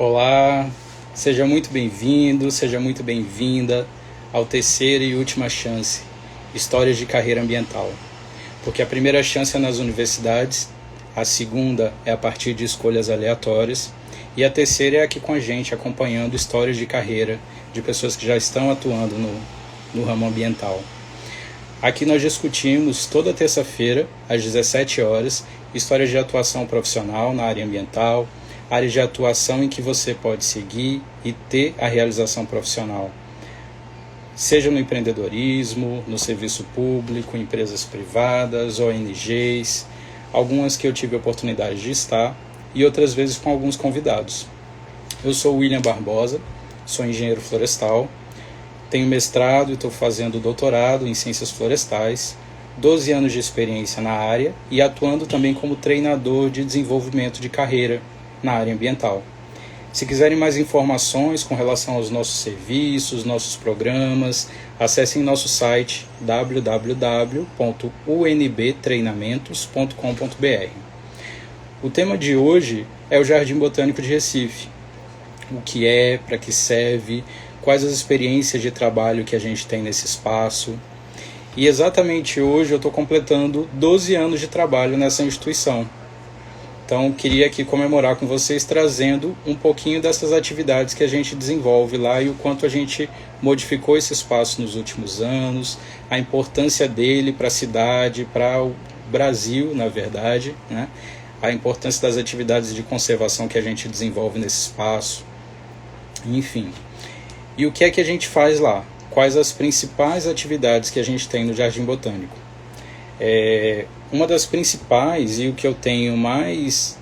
Olá, seja muito bem-vindo, seja muito bem-vinda ao terceira e última chance, Histórias de Carreira Ambiental. Porque a primeira chance é nas universidades, a segunda é a partir de escolhas aleatórias e a terceira é aqui com a gente, acompanhando histórias de carreira de pessoas que já estão atuando no ramo ambiental. Aqui nós discutimos toda terça-feira, às 17 horas, histórias de atuação profissional na área ambiental, áreas de atuação em que você pode seguir e ter a realização profissional, seja no empreendedorismo, no serviço público, empresas privadas, ONGs, algumas que eu tive a oportunidade de estar e outras vezes com alguns convidados. Eu sou William Barbosa, sou engenheiro florestal, tenho mestrado e estou fazendo doutorado em ciências florestais, 12 anos de experiência na área e atuando também como treinador de desenvolvimento de carreira na área ambiental. Se quiserem mais informações com relação aos nossos serviços, nossos programas, acessem nosso site www.unbtreinamentos.com.br. O tema de hoje é o Jardim Botânico de Recife. O que é, para que serve, quais as experiências de trabalho que a gente tem nesse espaço. E exatamente hoje eu estou completando 12 anos de trabalho nessa instituição. Então, queria aqui comemorar com vocês trazendo um pouquinho dessas atividades que a gente desenvolve lá e o quanto a gente modificou esse espaço nos últimos anos, a importância dele para a cidade, para o Brasil, na verdade, né? A importância das atividades de conservação que a gente desenvolve nesse espaço, enfim. E o que é que a gente faz lá? Quais as principais atividades que a gente tem no Jardim Botânico? Uma das principais e o que eu tenho mais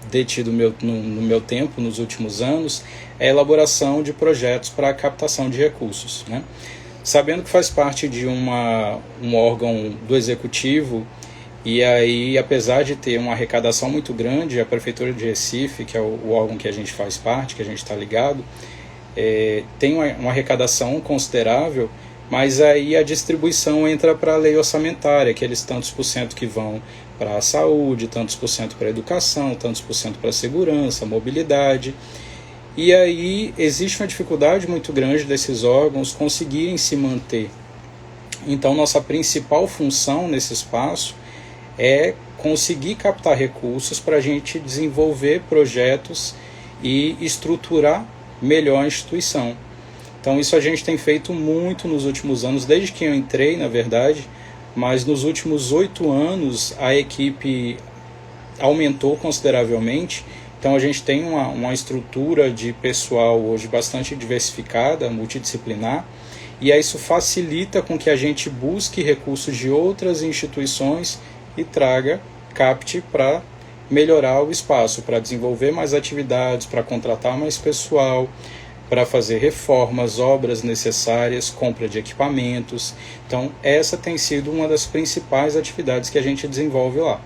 detido no meu tempo nos últimos anos é a elaboração de projetos para a captação de recursos, né? Sabendo que faz parte de um órgão do executivo e aí, apesar de ter uma arrecadação muito grande, a Prefeitura de Recife, que é o órgão que a gente faz parte, que a gente está ligado, tem uma arrecadação considerável, mas aí a distribuição entra para a lei orçamentária, aqueles tantos por cento que vão para a saúde, tantos por cento para a educação, tantos por cento para a segurança, mobilidade. E aí existe uma dificuldade muito grande desses órgãos conseguirem se manter. Então nossa principal função nesse espaço é conseguir captar recursos para a gente desenvolver projetos e estruturar melhor a instituição. Então isso a gente tem feito muito nos últimos anos, desde que eu entrei, na verdade, mas nos últimos 8 anos a equipe aumentou consideravelmente. Então a gente tem uma estrutura de pessoal hoje bastante diversificada, multidisciplinar, e aí isso facilita com que a gente busque recursos de outras instituições e capte para melhorar o espaço, para desenvolver mais atividades, para contratar mais pessoal, para fazer reformas, obras necessárias, compra de equipamentos. Então, essa tem sido uma das principais atividades que a gente desenvolve lá.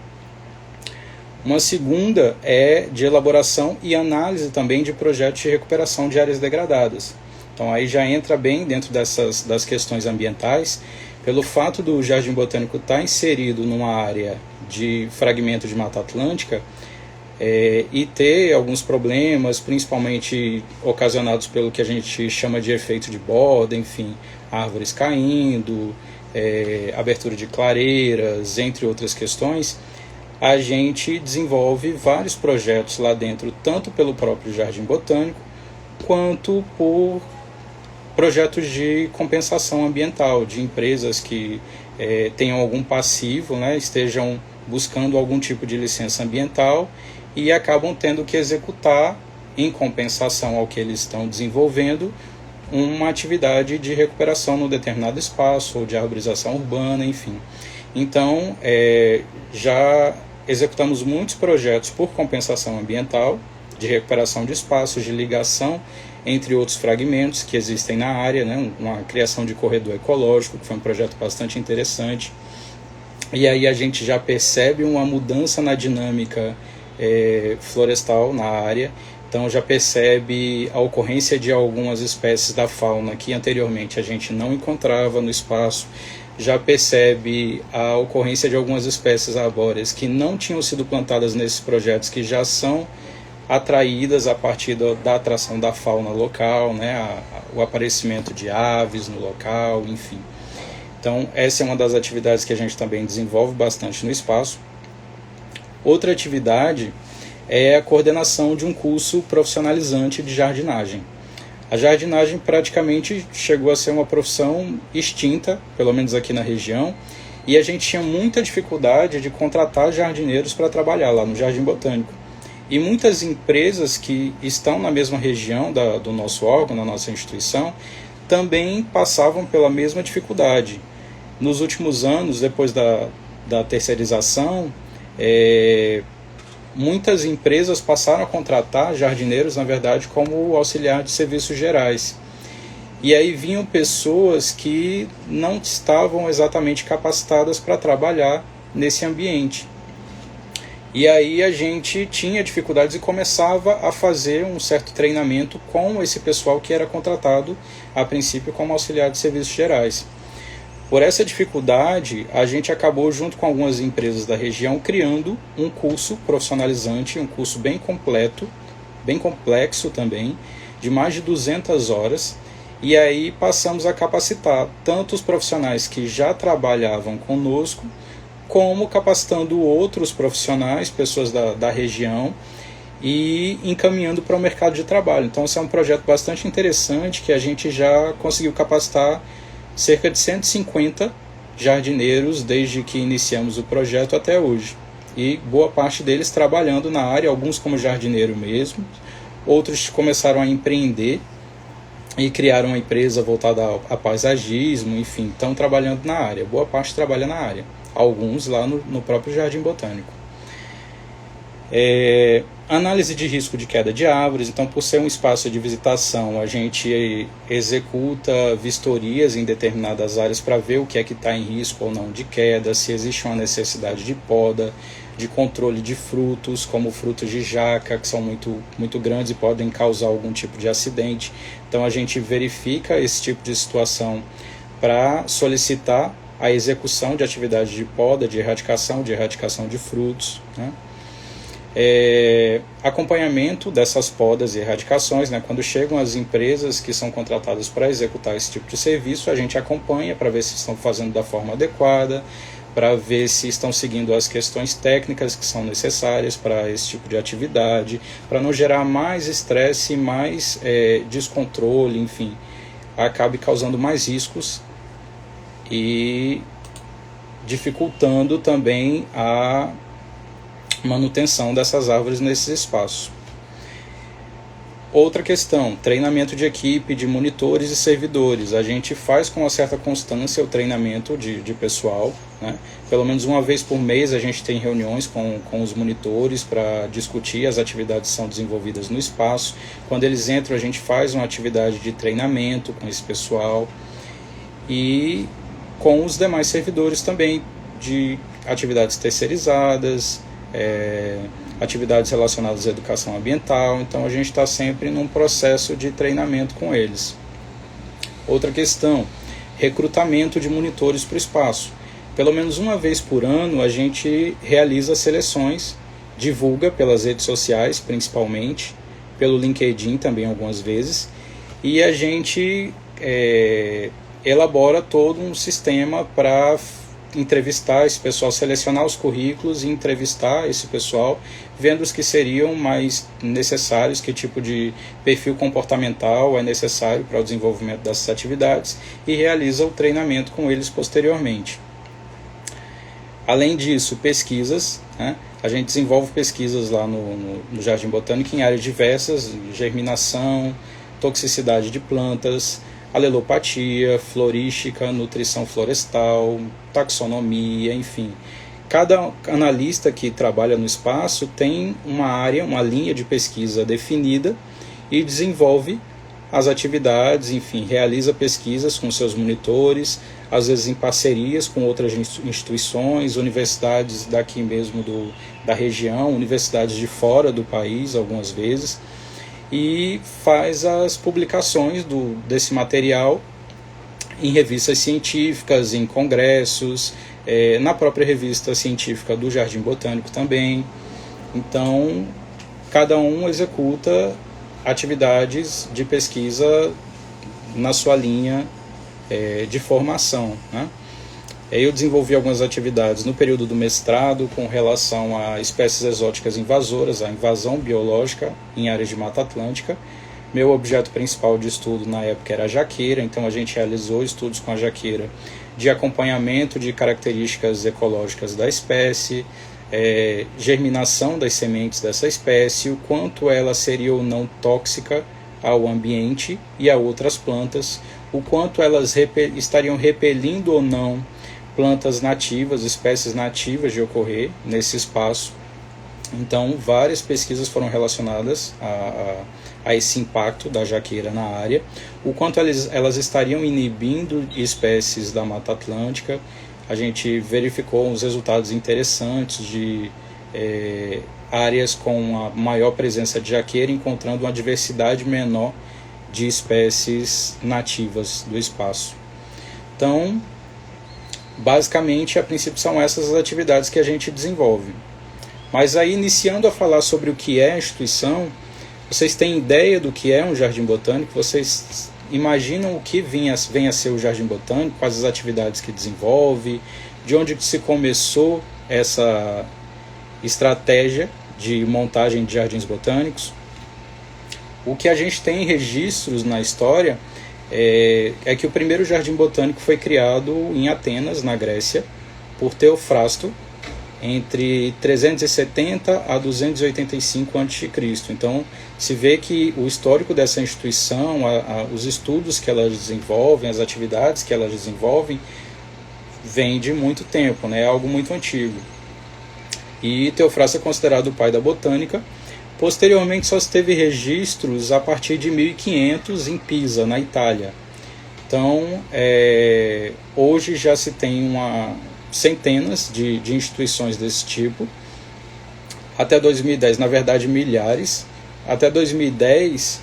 Uma segunda é de elaboração e análise também de projetos de recuperação de áreas degradadas. Então, aí já entra bem dentro das questões ambientais, pelo fato do Jardim Botânico estar inserido numa área de fragmento de Mata Atlântica, e ter alguns problemas, principalmente ocasionados pelo que a gente chama de efeito de borda, enfim, árvores caindo, abertura de clareiras, entre outras questões, a gente desenvolve vários projetos lá dentro, tanto pelo próprio Jardim Botânico, quanto por projetos de compensação ambiental, de empresas que tenham algum passivo, né, estejam buscando algum tipo de licença ambiental e acabam tendo que executar, em compensação ao que eles estão desenvolvendo, uma atividade de recuperação num determinado espaço, ou de arborização urbana, enfim. Então, já executamos muitos projetos por compensação ambiental, de recuperação de espaços, de ligação entre outros fragmentos que existem na área, né? Uma criação de corredor ecológico, que foi um projeto bastante interessante. E aí a gente já percebe uma mudança na dinâmica florestal na área, então já percebe a ocorrência de algumas espécies da fauna que anteriormente a gente não encontrava no espaço, já percebe a ocorrência de algumas espécies arbóreas que não tinham sido plantadas nesses projetos, que já são atraídas a partir da atração da fauna local, né, o aparecimento de aves no local, enfim. Então, essa é uma das atividades que a gente também desenvolve bastante no espaço. Outra atividade é a coordenação de um curso profissionalizante de jardinagem. A jardinagem praticamente chegou a ser uma profissão extinta, pelo menos aqui na região, e a gente tinha muita dificuldade de contratar jardineiros para trabalhar lá no Jardim Botânico. E muitas empresas que estão na mesma região do nosso órgão, da nossa instituição, também passavam pela mesma dificuldade. Nos últimos anos, depois da terceirização, muitas empresas passaram a contratar jardineiros, na verdade, como auxiliar de serviços gerais. E aí vinham pessoas que não estavam exatamente capacitadas para trabalhar nesse ambiente. E aí a gente tinha dificuldades e começava a fazer um certo treinamento com esse pessoal que era contratado, a princípio, como auxiliar de serviços gerais. Por essa dificuldade, a gente acabou, junto com algumas empresas da região, criando um curso profissionalizante, um curso bem completo, bem complexo também, de mais de 200 horas, e aí passamos a capacitar tanto os profissionais que já trabalhavam conosco, como capacitando outros profissionais, pessoas da região, e encaminhando para o mercado de trabalho. Então, esse é um projeto bastante interessante, que a gente já conseguiu capacitar cerca de 150 jardineiros desde que iniciamos o projeto até hoje. E boa parte deles trabalhando na área, alguns como jardineiro mesmo, outros começaram a empreender e criaram uma empresa voltada a paisagismo, enfim, estão trabalhando na área. Boa parte trabalha na área, alguns lá no próprio Jardim Botânico. Análise de risco de queda de árvores. Então, por ser um espaço de visitação, a gente executa vistorias em determinadas áreas para ver o que é que está em risco ou não de queda, se existe uma necessidade de poda, de controle de frutos, como frutos de jaca, que são muito grandes e podem causar algum tipo de acidente. Então, a gente verifica esse tipo de situação para solicitar a execução de atividades de poda, de erradicação de frutos, né? Acompanhamento dessas podas e erradicações, né? Quando chegam as empresas que são contratadas para executar esse tipo de serviço, a gente acompanha para ver se estão fazendo da forma adequada, para ver se estão seguindo as questões técnicas que são necessárias para esse tipo de atividade, para não gerar mais estresse, mais descontrole, enfim, acabe causando mais riscos e dificultando também a manutenção dessas árvores nesses espaços. Outra questão, treinamento de equipe, de monitores e servidores. A gente faz com uma certa constância o treinamento de pessoal, né? Pelo menos uma vez por mês a gente tem reuniões com os monitores para discutir as atividades que são desenvolvidas no espaço. Quando eles entram, a gente faz uma atividade de treinamento com esse pessoal e com os demais servidores também, de atividades terceirizadas, atividades relacionadas à educação ambiental. Então a gente está sempre num processo de treinamento com eles. Outra questão, recrutamento de monitores para o espaço. Pelo menos uma vez por ano a gente realiza seleções, divulga pelas redes sociais principalmente, pelo LinkedIn também algumas vezes, e a gente elabora todo um sistema para entrevistar esse pessoal, selecionar os currículos e entrevistar esse pessoal, vendo os que seriam mais necessários, que tipo de perfil comportamental é necessário para o desenvolvimento dessas atividades, e realiza o treinamento com eles posteriormente. Além disso, pesquisas, né? A gente desenvolve pesquisas lá no Jardim Botânico em áreas diversas, germinação, toxicidade de plantas, alelopatia, florística, nutrição florestal, taxonomia, enfim. Cada analista que trabalha no espaço tem uma área, uma linha de pesquisa definida e desenvolve as atividades, enfim, realiza pesquisas com seus monitores, às vezes em parcerias com outras instituições, universidades daqui mesmo da região, universidades de fora do país, algumas vezes, e faz as publicações desse material em revistas científicas, em congressos, na própria revista científica do Jardim Botânico também. Então, cada um executa atividades de pesquisa na sua linha de formação, né? Eu desenvolvi algumas atividades no período do mestrado com relação a espécies exóticas invasoras, a invasão biológica em áreas de Mata Atlântica. Meu objeto principal de estudo na época era a jaqueira, então a gente realizou estudos com a jaqueira de acompanhamento de características ecológicas da espécie, germinação das sementes dessa espécie, o quanto ela seria ou não tóxica ao ambiente e a outras plantas, o quanto elas estariam repelindo ou não plantas nativas, espécies nativas de ocorrer nesse espaço. Então, várias pesquisas foram relacionadas a esse impacto da jaqueira na área, o quanto elas estariam inibindo espécies da Mata Atlântica. A gente verificou uns resultados interessantes de áreas com a maior presença de jaqueira, encontrando uma diversidade menor de espécies nativas do espaço. Então, basicamente, a princípio são essas as atividades que a gente desenvolve. Mas aí, iniciando a falar sobre o que é a instituição, vocês têm ideia do que é um jardim botânico? Vocês imaginam o que vem a ser o jardim botânico, quais as atividades que desenvolve, de onde se começou essa estratégia de montagem de jardins botânicos? O que a gente tem em registros na história é que o primeiro jardim botânico foi criado em Atenas, na Grécia, por Teofrasto, entre 370 a 285 a.C. Então, se vê que o histórico dessa instituição, os estudos que elas desenvolvem, as atividades que elas desenvolvem, vem de muito tempo, né? É algo muito antigo. E Teofrasto é considerado o pai da botânica. Posteriormente, só se teve registros a partir de 1500 em Pisa, na Itália. Então, hoje já se tem centenas de instituições desse tipo. Até 2010, na verdade, milhares. Até 2010,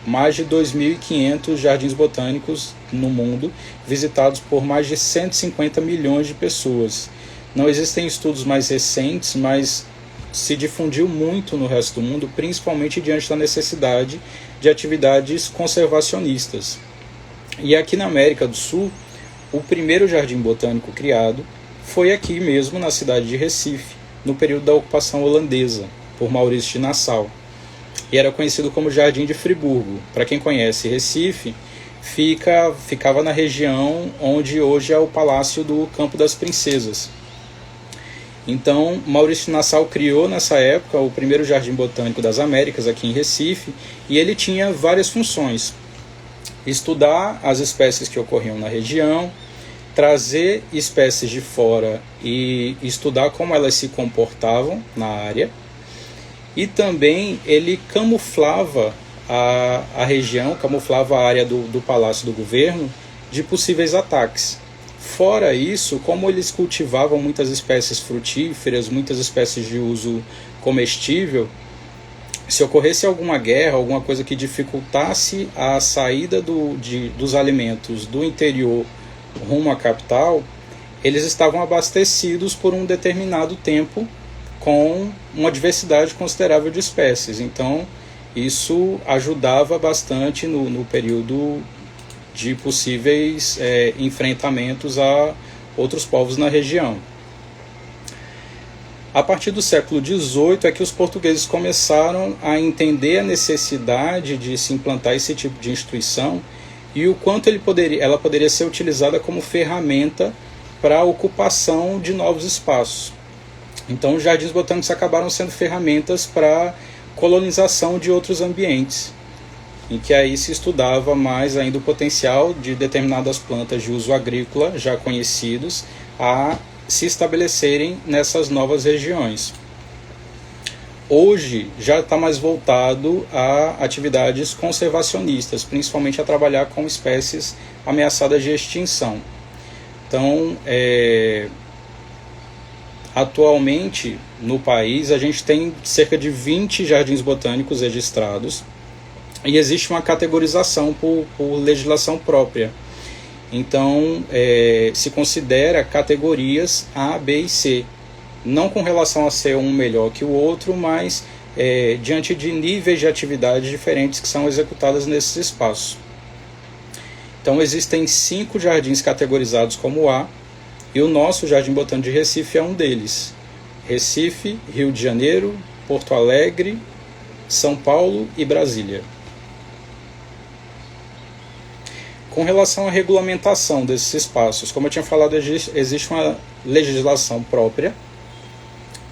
mais de 2.500 jardins botânicos no mundo, visitados por mais de 150 milhões de pessoas. Não existem estudos mais recentes, mas se difundiu muito no resto do mundo, principalmente diante da necessidade de atividades conservacionistas. E aqui na América do Sul, o primeiro jardim botânico criado foi aqui mesmo, na cidade de Recife, no período da ocupação holandesa, por Maurício de Nassau. E era conhecido como Jardim de Friburgo. Para quem conhece Recife, ficava na região onde hoje é o Palácio do Campo das Princesas. Então, Maurício de Nassau criou nessa época o primeiro Jardim Botânico das Américas aqui em Recife, e ele tinha várias funções: estudar as espécies que ocorriam na região, trazer espécies de fora e estudar como elas se comportavam na área, e também ele camuflava a região, camuflava a área do Palácio do Governo de possíveis ataques. Fora isso, como eles cultivavam muitas espécies frutíferas, muitas espécies de uso comestível, se ocorresse alguma guerra, alguma coisa que dificultasse a saída dos alimentos do interior rumo à capital, eles estavam abastecidos por um determinado tempo com uma diversidade considerável de espécies. Então, isso ajudava bastante no período de possíveis enfrentamentos a outros povos na região. A partir do século XVIII é que os portugueses começaram a entender a necessidade de se implantar esse tipo de instituição e o quanto ela poderia ser utilizada como ferramenta para a ocupação de novos espaços. Então, os jardins botânicos acabaram sendo ferramentas para colonização de outros ambientes, em que aí se estudava mais ainda o potencial de determinadas plantas de uso agrícola já conhecidos a se estabelecerem nessas novas regiões. Hoje já está mais voltado a atividades conservacionistas, principalmente a trabalhar com espécies ameaçadas de extinção. Então, atualmente no país a gente tem cerca de 20 jardins botânicos registrados e existe uma categorização por legislação própria. Então, se considera categorias A, B e C, não com relação a ser um melhor que o outro, mas diante de níveis de atividades diferentes que são executadas nesses espaços. Então existem 5 jardins categorizados como A, e o nosso Jardim Botânico de Recife é um deles. Recife, Rio de Janeiro, Porto Alegre, São Paulo e Brasília. Com relação à regulamentação desses espaços, como eu tinha falado, existe uma legislação própria,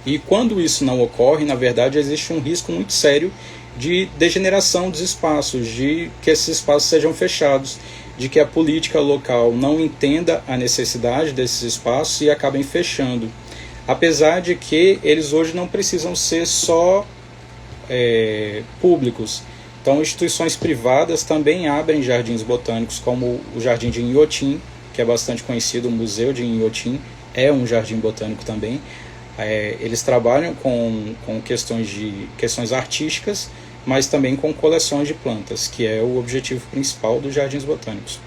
e quando isso não ocorre, na verdade, existe um risco muito sério de degeneração dos espaços, de que esses espaços sejam fechados, de que a política local não entenda a necessidade desses espaços e acabem fechando. Apesar de que eles hoje não precisam ser só públicos. Então, instituições privadas também abrem jardins botânicos, como o Jardim de Inhotim, que é bastante conhecido, o Museu de Inhotim é um jardim botânico também. Eles trabalham com questões artísticas, mas também com coleções de plantas, que é o objetivo principal dos jardins botânicos.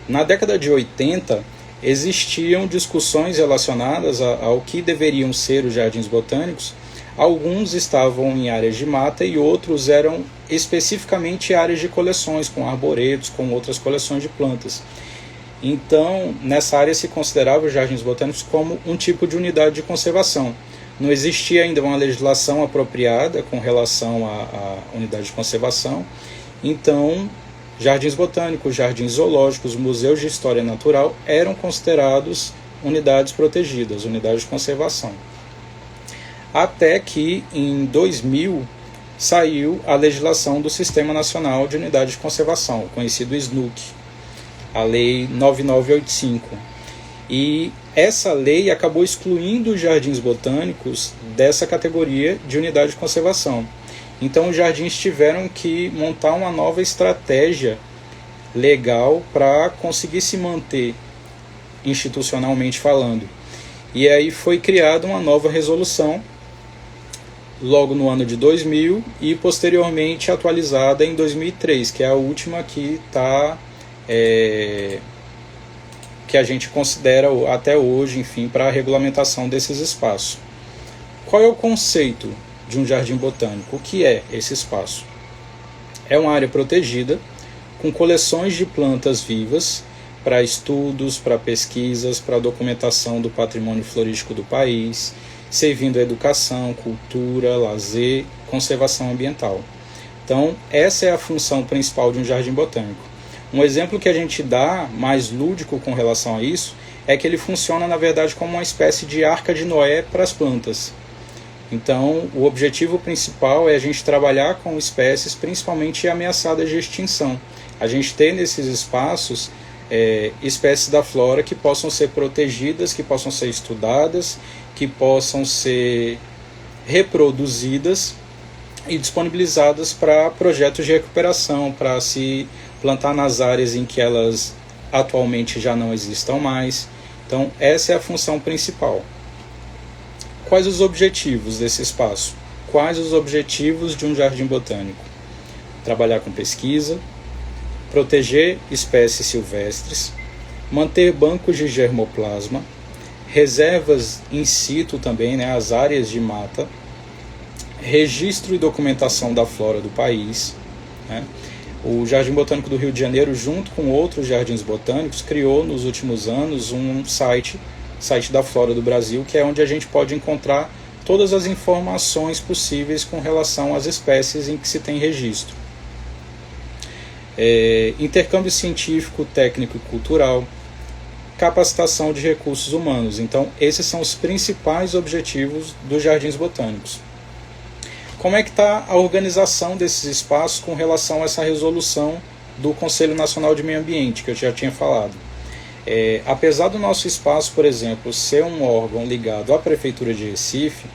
Na década de 80, existiam discussões relacionadas ao que deveriam ser os jardins botânicos. Alguns estavam em áreas de mata e outros eram especificamente áreas de coleções, com arboretos, com outras coleções de plantas. Então, nessa área se considerava os jardins botânicos como um tipo de unidade de conservação. Não existia ainda uma legislação apropriada com relação à unidade de conservação. Então, jardins botânicos, jardins zoológicos, museus de história natural eram considerados unidades protegidas, unidades de conservação. Até que, em 2000, saiu a legislação do Sistema Nacional de Unidade de Conservação, conhecido SNUC, a Lei 9985. E essa lei acabou excluindo os jardins botânicos dessa categoria de unidade de conservação. Então os jardins tiveram que montar uma nova estratégia legal para conseguir se manter institucionalmente falando. E aí foi criada uma nova resolução logo no ano de 2000 e posteriormente atualizada em 2003, que é a última que que a gente considera até hoje, enfim, para a regulamentação desses espaços. Qual é o conceito de um jardim botânico? O que é esse espaço? É uma área protegida, com coleções de plantas vivas, para estudos, para pesquisas, para documentação do patrimônio florístico do país, servindo a educação, cultura, lazer, conservação ambiental. Então, essa é a função principal de um jardim botânico. Um exemplo que a gente dá, mais lúdico com relação a isso, é que ele funciona, na verdade, como uma espécie de arca de Noé para as plantas. Então, o objetivo principal é a gente trabalhar com espécies principalmente ameaçadas de extinção. A gente ter nesses espaços espécies da flora que possam ser protegidas, que possam ser estudadas, que possam ser reproduzidas e disponibilizadas para projetos de recuperação, para se plantar nas áreas em que elas atualmente já não existam mais. Então, essa é a função principal. Quais os objetivos desse espaço? Quais os objetivos de um jardim botânico? Trabalhar com pesquisa, proteger espécies silvestres, manter bancos de germoplasma, reservas in situ também, as áreas de mata, registro e documentação da flora do país. O Jardim Botânico do Rio de Janeiro, junto com outros jardins botânicos, criou nos últimos anos um site da Flora do Brasil, que é onde a gente pode encontrar todas as informações possíveis com relação às espécies em que se tem registro. Intercâmbio científico, técnico e cultural, capacitação de recursos humanos. Então, esses são os principais objetivos dos jardins botânicos. Como é que está a organização desses espaços com relação a essa resolução do Conselho Nacional de Meio Ambiente, que eu já tinha falado? Apesar do nosso espaço, por exemplo, ser um órgão ligado à Prefeitura de Recife,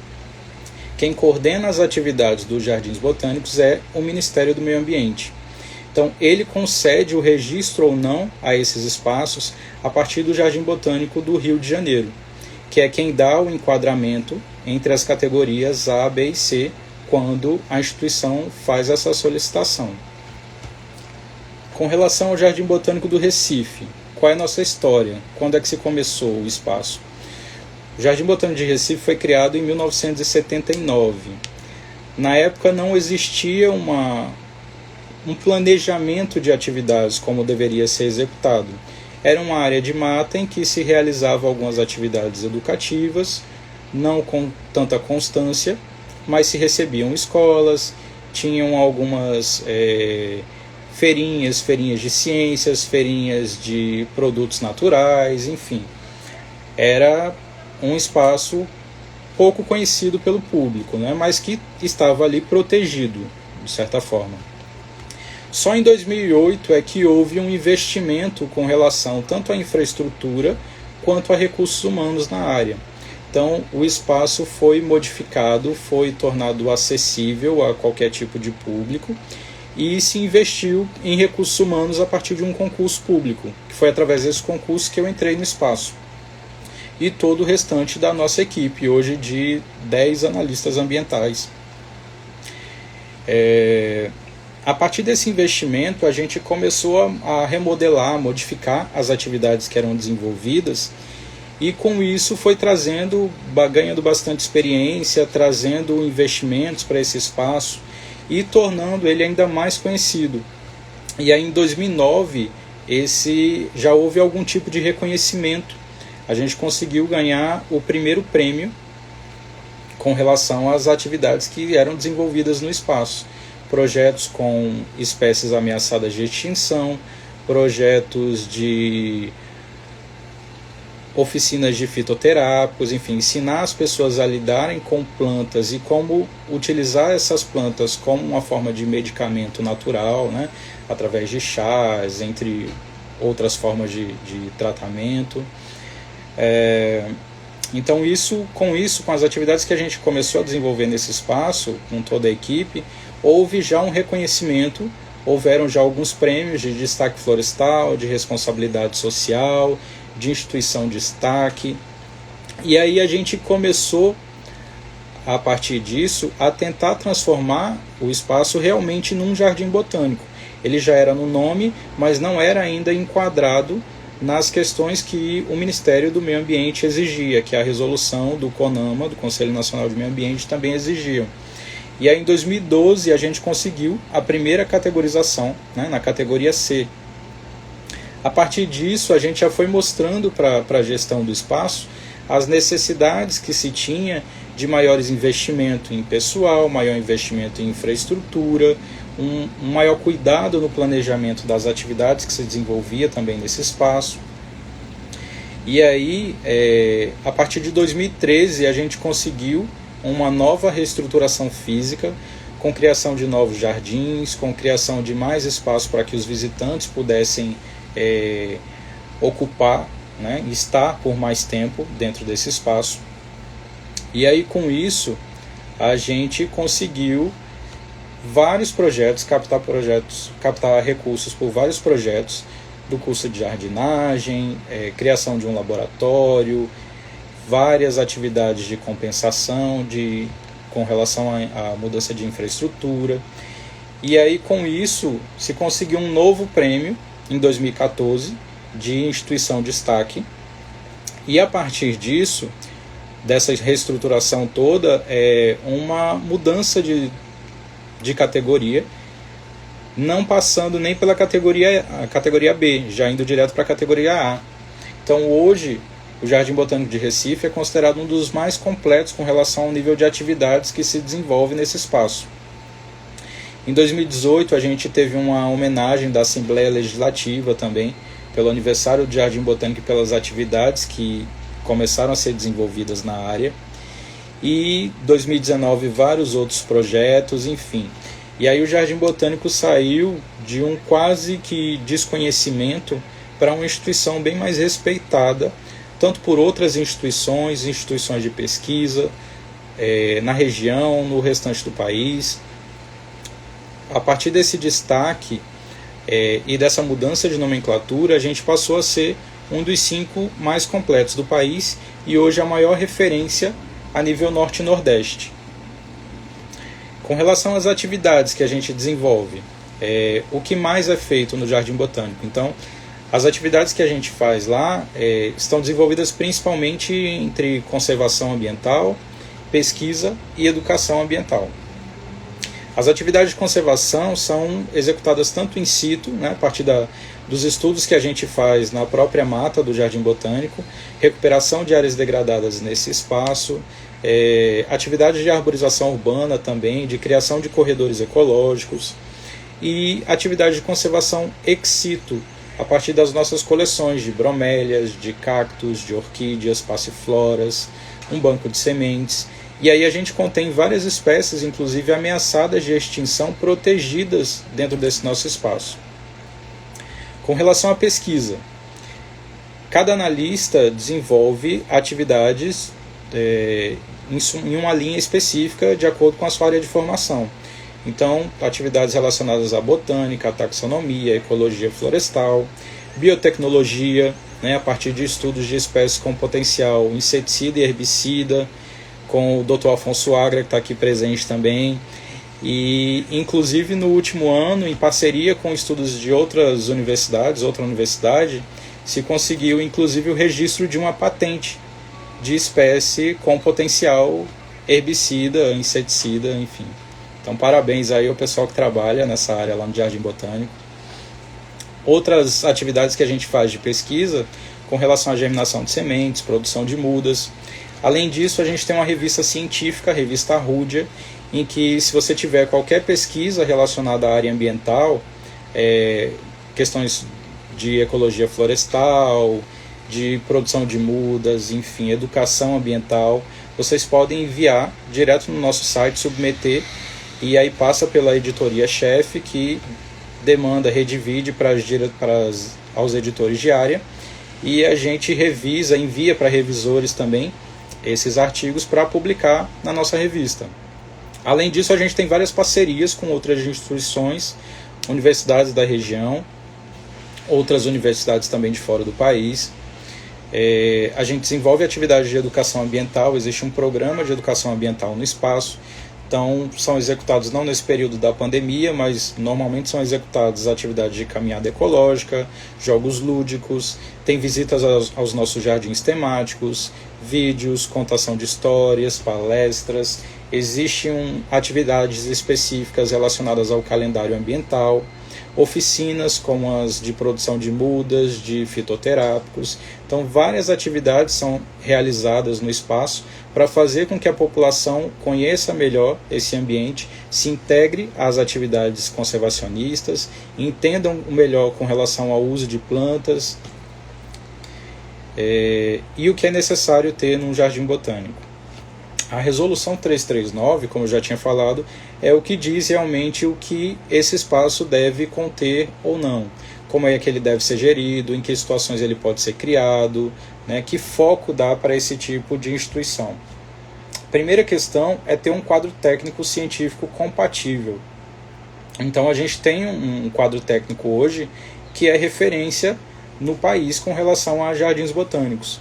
quem coordena as atividades dos jardins botânicos é o Ministério do Meio Ambiente. Então, ele concede o registro ou não a esses espaços a partir do Jardim Botânico do Rio de Janeiro, que é quem dá o enquadramento entre as categorias A, B e C, quando a instituição faz essa solicitação. Com relação ao Jardim Botânico do Recife, qual é a nossa história? Quando é que se começou o espaço? O Jardim Botânico de Recife foi criado em 1979. Na época não existia um planejamento de atividades como deveria ser executado. Era uma área de mata em que se realizavam algumas atividades educativas, não com tanta constância, mas se recebiam escolas, tinham algumas feirinhas de ciências, feirinhas de produtos naturais, enfim. Era um espaço pouco conhecido pelo público, né, mas que estava ali protegido, de certa forma. Só em 2008 é que houve um investimento com relação tanto à infraestrutura quanto a recursos humanos na área. Então, o espaço foi modificado, foi tornado acessível a qualquer tipo de público e se investiu em recursos humanos a partir de um concurso público, que foi através desse concurso que eu entrei no espaço. E todo o restante da nossa equipe, hoje de 10 analistas ambientais. A partir desse investimento, a gente começou a remodelar, a modificar as atividades que eram desenvolvidas e com isso foi ganhando bastante experiência, trazendo investimentos para esse espaço e tornando ele ainda mais conhecido. E aí em 2009, já houve algum tipo de reconhecimento. A gente conseguiu ganhar o primeiro prêmio com relação às atividades que eram desenvolvidas no espaço. Projetos com espécies ameaçadas de extinção, projetos de oficinas de fitoterápicos, enfim, ensinar as pessoas a lidarem com plantas e como utilizar essas plantas como uma forma de medicamento natural, né, através de chás, entre outras formas de tratamento. Então com as atividades que a gente começou a desenvolver nesse espaço, com toda a equipe, houve já um reconhecimento, houveram já alguns prêmios de destaque florestal, de responsabilidade social, de instituição de destaque, e aí a gente começou, a partir disso, a tentar transformar o espaço realmente num jardim botânico. Ele já era no nome, mas não era ainda enquadrado nas questões que o Ministério do Meio Ambiente exigia, que a resolução do CONAMA, do Conselho Nacional de Meio Ambiente, também exigia. E aí em 2012 a gente conseguiu a primeira categorização, né, na categoria C. A partir disso a gente já foi mostrando para a gestão do espaço as necessidades que se tinha de maiores investimentos em pessoal, maior investimento em infraestrutura, um maior cuidado no planejamento das atividades que se desenvolvia também nesse espaço. E aí, a partir de 2013, a gente conseguiu uma nova reestruturação física, com criação de novos jardins, com criação de mais espaço para que os visitantes pudessem ocupar, né, estar por mais tempo dentro desse espaço. E aí, com isso, a gente conseguiu captar recursos por vários projetos do curso de jardinagem, criação de um laboratório, várias atividades de compensação com relação à mudança de infraestrutura. E aí com isso se conseguiu um novo prêmio em 2014 de instituição de destaque, e a partir disso, dessa reestruturação toda, uma mudança de categoria, não passando nem pela categoria B, já indo direto para a categoria A. Então hoje o Jardim Botânico de Recife é considerado um dos mais completos com relação ao nível de atividades que se desenvolve nesse espaço. Em 2018 a gente teve uma homenagem da Assembleia Legislativa também, pelo aniversário do Jardim Botânico e pelas atividades que começaram a ser desenvolvidas na área. E 2019 vários outros projetos, enfim. E aí o Jardim Botânico saiu de um quase que desconhecimento para uma instituição bem mais respeitada, tanto por outras instituições de pesquisa, na região, no restante do país. A partir desse destaque e dessa mudança de nomenclatura, a gente passou a ser um dos 5 mais completos do país e hoje a maior referência a nível norte e nordeste. Com relação às atividades que a gente desenvolve, o que mais é feito no Jardim Botânico? Então, as atividades que a gente faz lá estão desenvolvidas principalmente entre conservação ambiental, pesquisa e educação ambiental. As atividades de conservação são executadas tanto in situ, né, a partir dos estudos que a gente faz na própria mata do Jardim Botânico, recuperação de áreas degradadas nesse espaço, atividades de arborização urbana também, de criação de corredores ecológicos e atividade de conservação ex situ, a partir das nossas coleções de bromélias, de cactos, de orquídeas, passifloras, um banco de sementes. E aí a gente contém várias espécies, inclusive ameaçadas de extinção, protegidas dentro desse nosso espaço. Com relação à pesquisa, cada analista desenvolve atividades em uma linha específica de acordo com a sua área de formação. Então, atividades relacionadas à botânica, à taxonomia, à ecologia florestal, biotecnologia, né, a partir de estudos de espécies com potencial inseticida e herbicida, com o Dr. Afonso Agra, que está aqui presente também. E, inclusive, no último ano, em parceria com estudos de outra universidade, se conseguiu, inclusive, o registro de uma patente de espécie com potencial herbicida, inseticida, enfim. Então, parabéns aí ao pessoal que trabalha nessa área lá no Jardim Botânico. Outras atividades que a gente faz de pesquisa com relação à germinação de sementes, produção de mudas. Além disso, a gente tem uma revista científica, a revista Arrúdia, em que, se você tiver qualquer pesquisa relacionada à área ambiental, questões de ecologia florestal, de produção de mudas, enfim, educação ambiental, vocês podem enviar direto no nosso site, submeter, e aí passa pela editoria-chefe, que demanda, redivide aos editores de área, e a gente revisa, envia para revisores também esses artigos para publicar na nossa revista. Além disso, a gente tem várias parcerias com outras instituições, universidades da região, outras universidades também de fora do país. A gente desenvolve atividades de educação ambiental, existe um programa de educação ambiental no espaço. Então, são executados não nesse período da pandemia, mas normalmente são executadas atividades de caminhada ecológica, jogos lúdicos, tem visitas aos nossos jardins temáticos, vídeos, contação de histórias, palestras. Existem atividades específicas relacionadas ao calendário ambiental, oficinas como as de produção de mudas, de fitoterápicos. Então, várias atividades são realizadas no espaço para fazer com que a população conheça melhor esse ambiente, se integre às atividades conservacionistas, entendam melhor com relação ao uso de plantas e o que é necessário ter num jardim botânico. A resolução 339, como eu já tinha falado, é o que diz realmente o que esse espaço deve conter ou não, como é que ele deve ser gerido, em que situações ele pode ser criado, né, que foco dá para esse tipo de instituição. A primeira questão é ter um quadro técnico científico compatível. Então a gente tem um quadro técnico hoje que é referência no país com relação a jardins botânicos,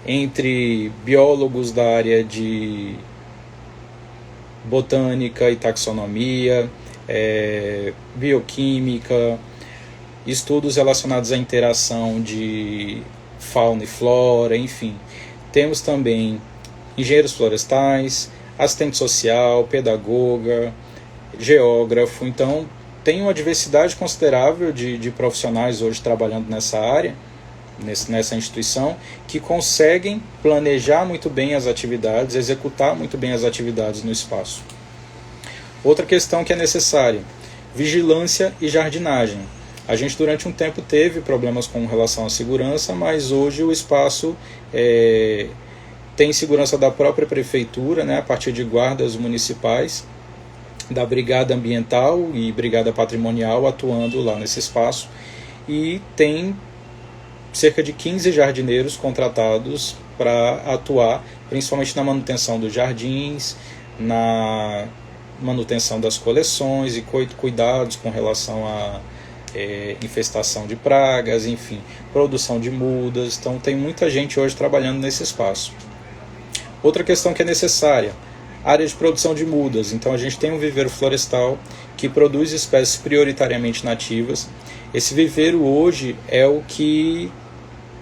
entre biólogos da área de botânica e taxonomia, bioquímica, estudos relacionados à interação de fauna e flora, enfim. Temos também engenheiros florestais, assistente social, pedagoga, geógrafo. Então, tem uma diversidade considerável de profissionais hoje trabalhando nessa área, nessa instituição, que conseguem planejar muito bem as atividades, executar muito bem as atividades no espaço. Outra questão que é necessária: vigilância e jardinagem. A gente durante um tempo teve problemas com relação à segurança, mas hoje o espaço tem segurança da própria prefeitura, né, a partir de guardas municipais, da Brigada Ambiental e Brigada Patrimonial atuando lá nesse espaço, e tem cerca de 15 jardineiros contratados para atuar, principalmente na manutenção dos jardins, na manutenção das coleções e cuidados com relação à infestação de pragas, enfim, produção de mudas. Então tem muita gente hoje trabalhando nesse espaço. Outra questão que é necessária: área de produção de mudas. Então a gente tem um viveiro florestal que produz espécies prioritariamente nativas. Esse viveiro hoje é o que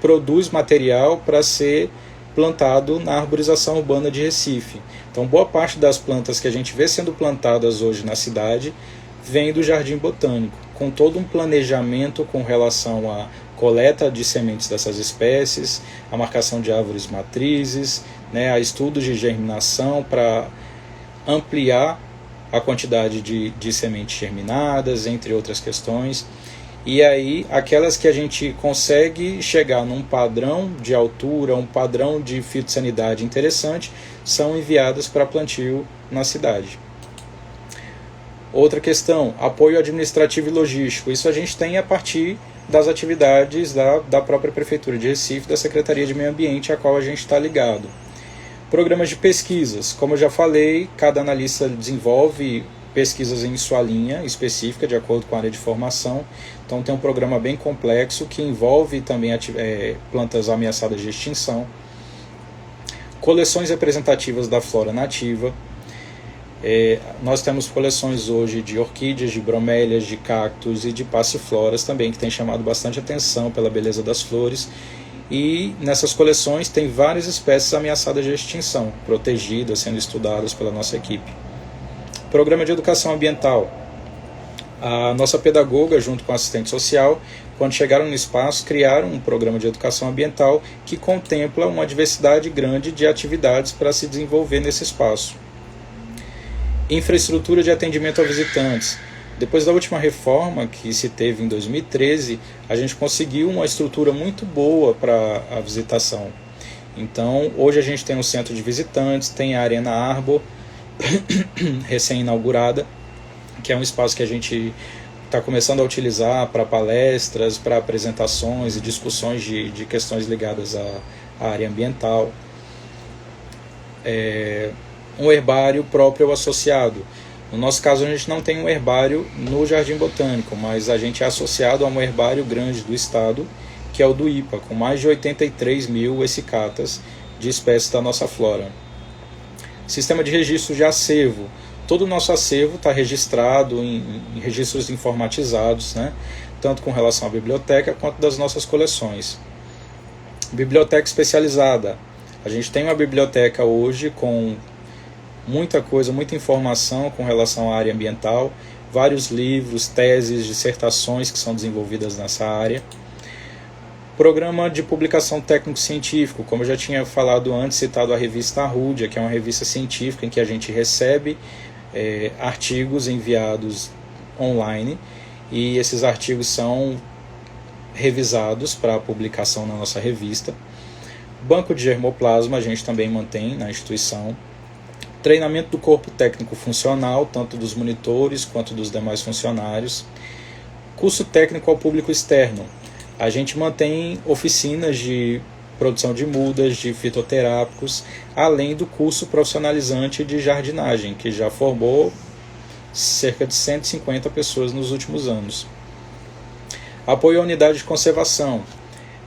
produz material para ser plantado na arborização urbana de Recife. Então, boa parte das plantas que a gente vê sendo plantadas hoje na cidade vem do Jardim Botânico, com todo um planejamento com relação à coleta de sementes dessas espécies, a marcação de árvores matrizes, né, a estudos de germinação para ampliar a quantidade de sementes germinadas, entre outras questões. E aí, aquelas que a gente consegue chegar num padrão de altura, um padrão de fitossanidade interessante, são enviadas para plantio na cidade. Outra questão, apoio administrativo e logístico. Isso a gente tem a partir das atividades da própria Prefeitura de Recife, da Secretaria de Meio Ambiente, a qual a gente está ligado. Programas de pesquisas. Como eu já falei, cada analista desenvolve pesquisas em sua linha específica, de acordo com a área de formação. Então tem um programa bem complexo que envolve também plantas ameaçadas de extinção. Coleções representativas da flora nativa. Nós temos coleções hoje de orquídeas, de bromélias, de cactos e de passifloras também, que tem chamado bastante atenção pela beleza das flores. E nessas coleções tem várias espécies ameaçadas de extinção, protegidas, sendo estudadas pela nossa equipe. Programa de educação ambiental. A nossa pedagoga, junto com a assistente social, quando chegaram no espaço, criaram um programa de educação ambiental que contempla uma diversidade grande de atividades para se desenvolver nesse espaço. Infraestrutura de atendimento a visitantes. Depois da última reforma que se teve em 2013, a gente conseguiu uma estrutura muito boa para a visitação. Então, hoje a gente tem um centro de visitantes, tem a Arena Arbor, recém-inaugurada, que é um espaço que a gente está começando a utilizar para palestras, para apresentações e discussões de questões ligadas à área ambiental. Um herbário próprio ou associado. No nosso caso, a gente não tem um herbário no Jardim Botânico, mas a gente é associado a um herbário grande do estado, que é o do IPA, com mais de 83 mil essicatas de espécies da nossa flora. Sistema de registro de acervo. Todo o nosso acervo está registrado em registros informatizados, né? Tanto com relação à biblioteca quanto das nossas coleções. Biblioteca especializada. A gente tem uma biblioteca hoje com muita coisa, muita informação com relação à área ambiental, vários livros, teses, dissertações que são desenvolvidas nessa área. Programa de publicação técnico-científico, como eu já tinha falado antes, citado a revista Arrúdia, que é uma revista científica em que a gente recebe artigos enviados online e esses artigos são revisados para publicação na nossa revista. Banco de germoplasma a gente também mantém na instituição. Treinamento do corpo técnico funcional, tanto dos monitores quanto dos demais funcionários. Curso técnico ao público externo. A gente mantém oficinas de produção de mudas, de fitoterápicos, além do curso profissionalizante de jardinagem, que já formou cerca de 150 pessoas nos últimos anos. Apoio à unidade de conservação.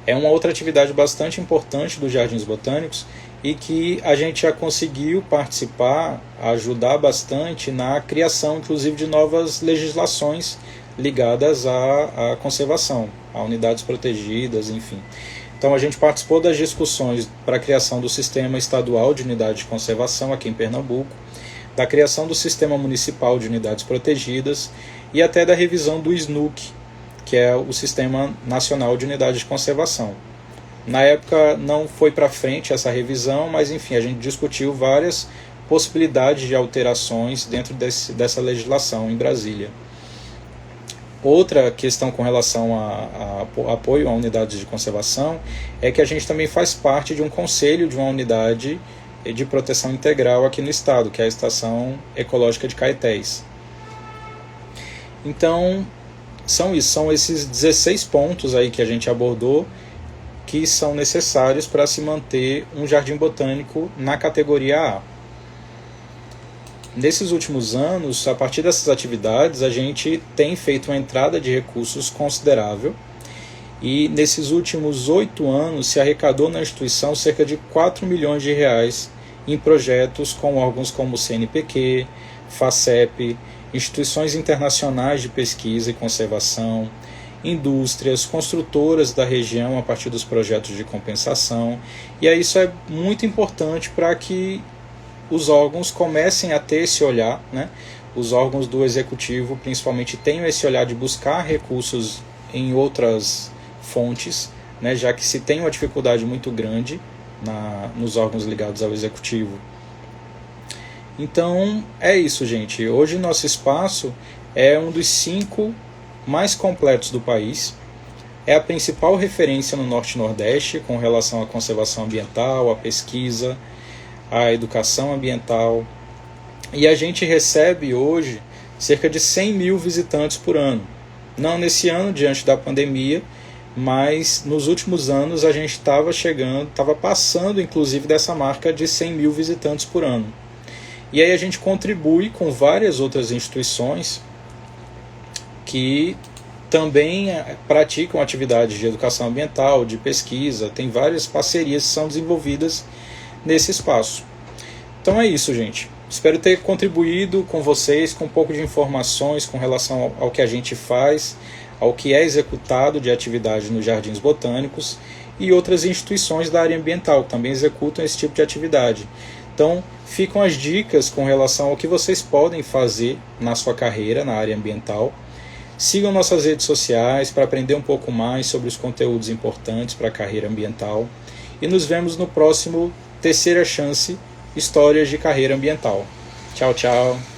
É uma outra atividade bastante importante dos Jardins Botânicos e que a gente já conseguiu participar, ajudar bastante na criação, inclusive, de novas legislações ligadas à conservação, a unidades protegidas, enfim. Então a gente participou das discussões para a criação do Sistema Estadual de Unidade de Conservação aqui em Pernambuco, da criação do Sistema Municipal de Unidades Protegidas e até da revisão do SNUC, que é o Sistema Nacional de Unidade de Conservação. Na época não foi para frente essa revisão, mas enfim, a gente discutiu várias possibilidades de alterações dentro dessa legislação em Brasília. Outra questão com relação a apoio a unidades de conservação é que a gente também faz parte de um conselho de uma unidade de proteção integral aqui no estado, que é a Estação Ecológica de Caetés. Então, são esses 16 pontos aí que a gente abordou que são necessários para se manter um jardim botânico na categoria A. Nesses últimos anos, a partir dessas atividades, a gente tem feito uma entrada de recursos considerável e nesses últimos 8 anos se arrecadou na instituição cerca de 4 milhões de reais em projetos com órgãos como o CNPq, FACEP, instituições internacionais de pesquisa e conservação, indústrias, construtoras da região a partir dos projetos de compensação. E aí isso é muito importante para que os órgãos comecem a ter esse olhar, né? Os órgãos do executivo principalmente tenham esse olhar de buscar recursos em outras fontes, né? Já que se tem uma dificuldade muito grande nos órgãos ligados ao executivo. Então é isso, gente. Hoje nosso espaço é um dos 5 mais completos do país. É a principal referência no Norte e Nordeste com relação à conservação ambiental, à pesquisa, à educação ambiental. E a gente recebe hoje cerca de 100 mil visitantes por ano. Não nesse ano, diante da pandemia, mas nos últimos anos a gente estava passando inclusive dessa marca de 100 mil visitantes por ano. E aí a gente contribui com várias outras instituições que também praticam atividades de educação ambiental, de pesquisa, tem várias parcerias que são desenvolvidas nesse espaço. Então é isso, gente. Espero ter contribuído com vocês com um pouco de informações com relação ao que a gente faz, ao que é executado de atividade nos Jardins Botânicos e outras instituições da área ambiental que também executam esse tipo de atividade. Então, ficam as dicas com relação ao que vocês podem fazer na sua carreira na área ambiental. Sigam nossas redes sociais para aprender um pouco mais sobre os conteúdos importantes para a carreira ambiental. E nos vemos no próximo Terceira Chance, Histórias de Carreira Ambiental. Tchau, tchau.